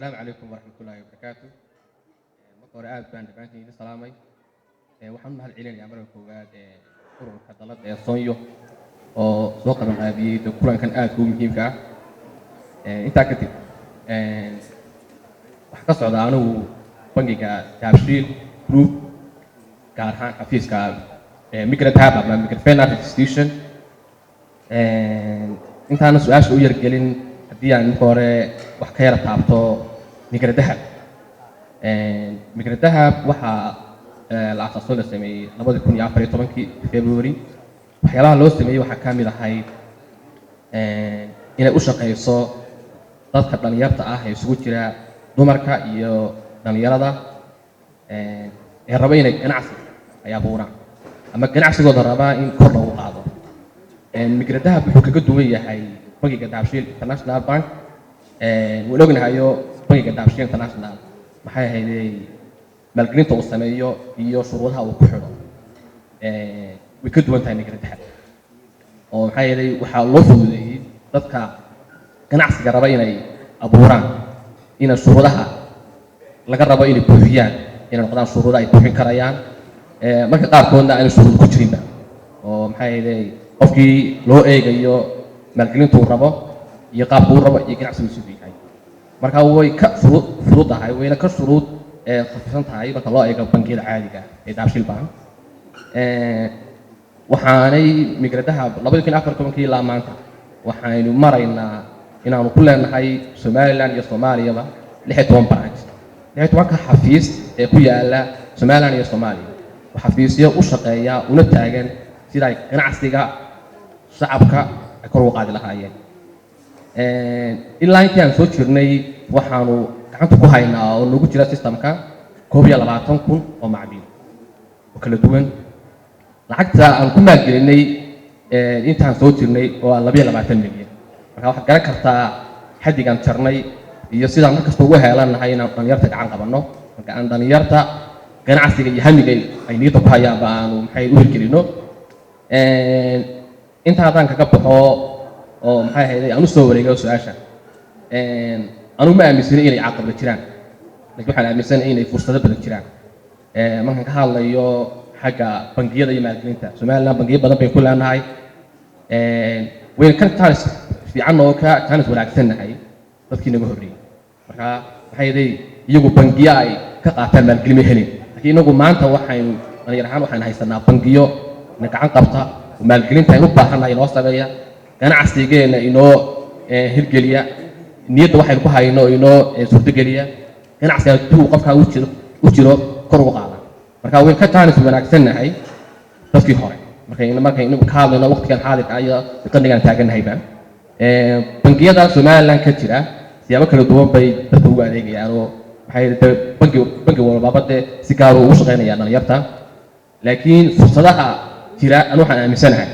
السلام عليكم ورحمة الله وبركاته. مقر آد بان دبانتي سلامي. waxaan mahad celinayaa marka koowaad ururka dalada Soomaaliya oo soo qaban qaabiyay kulankan aad u muhiimka ah. Inta ka dib wax ka socda anigu bangiga Dahabshiil Group gaar ahaan xafiiska Migrant ama Migrant Finance Institution. intaana su'aasha u yargelin haddii aan marka hore wax ka yara taabto Migrant Dahab. Migrant Dahab waxaa la aasaaso la sameeyay 2014 February. waxyaalaha loo sameeyay waxaa ka mid ahayd inay u shaqeyso dadka dhalinyarta ah ee isugu jira dumarka iyo dhalinyarada ee raba inay ganacsi ay abuuraan ama ganacsigooda rabaa in kor loogu qaado. Migrant Dahab wuxuu kaga duwan yahay bangiga Dahabshiil International Bank. waan ognahayo bangiga Dahabshiil International maxay ahayd maalgelinta uu sameeyo iyo shuruudaha uu ku xidho way ka duwan tahay Migrant Dahab oo maxay ahayd waxaa loo fududeeyay dadka ganacsiga raba inay abuuraan in shuruudaha laga rabo inay buuxiyaan inay noqdaan shuruudo ay buuxin karayaan marka qaarkoodna aan shuruud ku jirinba oo maxay ahayd qofkii loo eegayo maalgelinta uu rabo iyo qaabka uu rabo iyo ganacsiga uu sameeyay marka way ka fududahay wayna ka shuruud خفيفان tahay marka loo eego bangiyada caadiga ee Dahabshiil Bank. waxaanay Migrant Dahab 2014 ilaa maanta waxaanu maraynaa inaanu ku leenahay Somaliland iyo Soomaaliyaba 16 branch 16 xafiis ee ku yaala Somaliland iyo Soomaaliya. xafiisyo u shaqeeya una taagan sida ay ganacsiga shacabka ay kor u qaadi lahaayeen. ilaa intii aan soo jirnay waxaanu gacanta ku haynaa oo nagu jira systemka 22,000 oo macmiil oo kala duwan. lacagta aan ku maalgelinay intaan soo jirnay oo 22 milyan. marka waxaad garan kartaa xaddigan jarnay iyo sidaan markasta ugu heelanahay inaan dhalinyarta gacan qabanno. marka aan dhalinyarta ganacsiga iyo hamiga ay niyadda ku hayaan baanu maxay u hirgelino. inta haddaan kaga baxo oo maxay ahayd aan u soo wareego su'aasha anu ma aaminsanayn inay caqabad jiraan laakiin waxaan aaminsanahay inay fursado badan jiraan. markaan ka hadlayo xagga bangiyada iyo maalgelinta Somaliland bangiyo badan bay ku leenahay wayna ka taanis fiican oo ka taanis wanaagsannahay dadkii naga horreeyay. marka waxay ahayd iyagu bangiyo ay ka qaataan maalgelin ma helin laakiin inagu maanta waxaynu dhalinyar ahaan waxaan haysanaa bangiyo na gacan qabta oo maalgelinta aynu u baahannahay inoo sameeya ganacsigeena inoo hirgeliya niyadda waxaynu ku hayno inoo suurtageliya ganacsiga hadduu qofka u jiro kor ugu qaada. marka way ka taanis wanaagsannahay dadkii hore markaynu ka hadlayno waqtigan xaadirka iyo qarnigan taaganahayba. bangiyada Somaliland ka jira siyaabo kala duwan bay dadka ugu adeegayaan oo waxay bangi walba si gaar ah ugu shaqeynayaan dhalinyarta. laakiin fursadaha jira anu waxaan aaminsanahay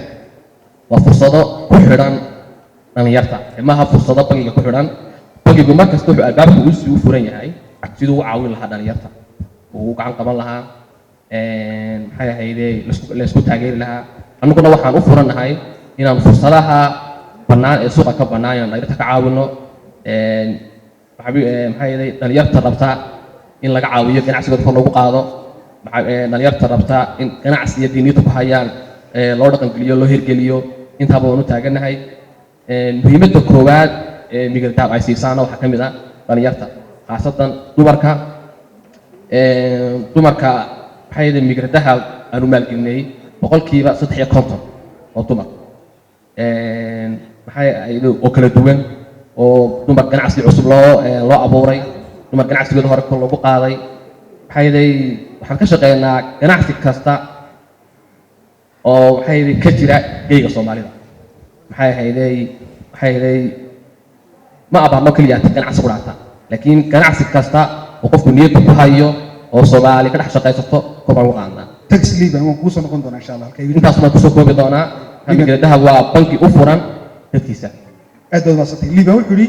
waa fursado ku xidhan dhalinyarta maaha fursado bangiga ku xidhan. bangigu markasta wuxuu albaabka u furan yahay siduu u caawin lahaa dhalinyarta uu gacan qaban lahaa maxay ahayd la isku taageeri lahaa. annaguna waxaan u furannahay inaan fursadaha bannaan ee suuqa ka bannaan inaan dhalinyarta ka caawino. maxay ahayd dhalinyarta rabta in laga caawiyo ganacsigooda kor loogu qaado. dhalinyarta rabta in ganacsiga diiniyadda ku hayaan loo dhaqangeliyo loo hirgeliyo intaaba waan u taagannahay. muhiimadda koowaad ee Migrant Dahab ay siisaana waxaa ka mid ah dhalinyarta khaasatan dumarka. dumarka maxay ahayd Migrant Dahab aanu maalgelinay 53% oo dumar maxay ahayd oo kala duwan oo dumar ganacsi cusub loo abuuray dumar ganacsigooda hore kor loogu qaaday. maxay ahayd waxaan ka shaqeynaa ganacsi kasta oo maxay ahayd ka jira geyga Soomaalida. maxay ahayd ma abaarno kaliya ganacsi ku dhaata laakiin ganacsi kasta oo qofku niyadda ku hayo oo Soomaali ka dhex shaqeysato kor baan u qaadnaa. tax liban waan ku soo noqon doonaa insha Allah. intaas ma ku soo koobi doonaa. Migrant Dahab waa banki u furan dadkiisa. aad baad u maasantay liban wuxuu yiri